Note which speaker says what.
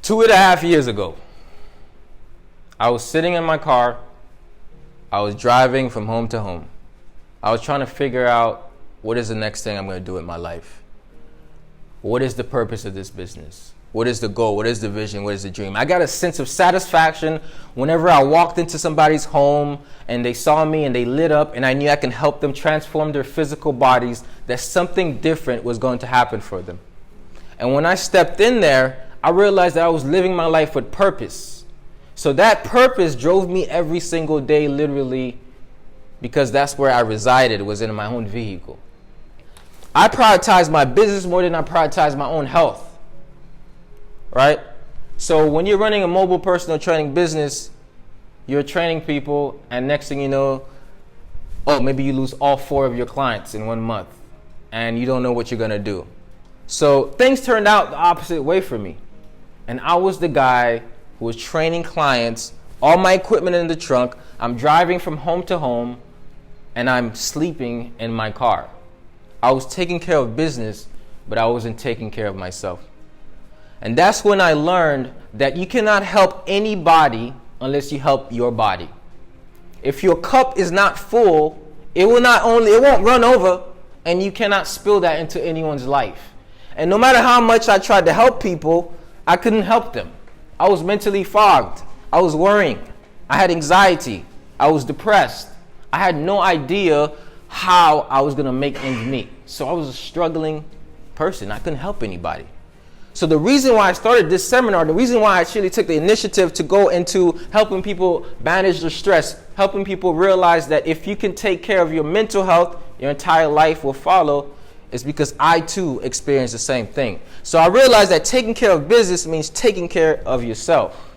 Speaker 1: 2.5 years ago, I was sitting in my car. I was driving from home to home. I was trying to figure out what is the next thing I'm going to do in my life. What is the purpose of this business? What is the goal? What is the vision? What is the dream? I got a sense of satisfaction whenever I walked into somebody's home and they saw me and they lit up and I knew I can help them transform their physical bodies, that something different was going to happen for them. And when I stepped in there, I realized that I was living my life with purpose. So that purpose drove me every single day, literally, because that's where I resided, was in my own vehicle. I prioritize my business more than I prioritize my own health. Right? So when you're running a mobile personal training business, you're training people, and next thing you know, maybe you lose all 4 of your clients in 1 month, and you don't know what you're going to do. So things turned out the opposite way for me. And I was the guy who was training clients, all my equipment in the trunk, I'm driving from home to home, and I'm sleeping in my car. I was taking care of business, but I wasn't taking care of myself. And that's when I learned that you cannot help anybody unless you help your body. If your cup is not full, it won't run over, and you cannot spill that into anyone's life. And no matter how much I tried to help people, I couldn't help them. I was mentally fogged. I was worrying. I had anxiety. I was depressed. I had no idea how I was going to make ends meet. So I was a struggling person. I couldn't help anybody. So the reason why I started this seminar, the reason why I actually took the initiative to go into helping people manage their stress, helping people realize that if you can take care of your mental health, your entire life will follow, is because I too experienced the same thing. So I realized that taking care of business means taking care of yourself.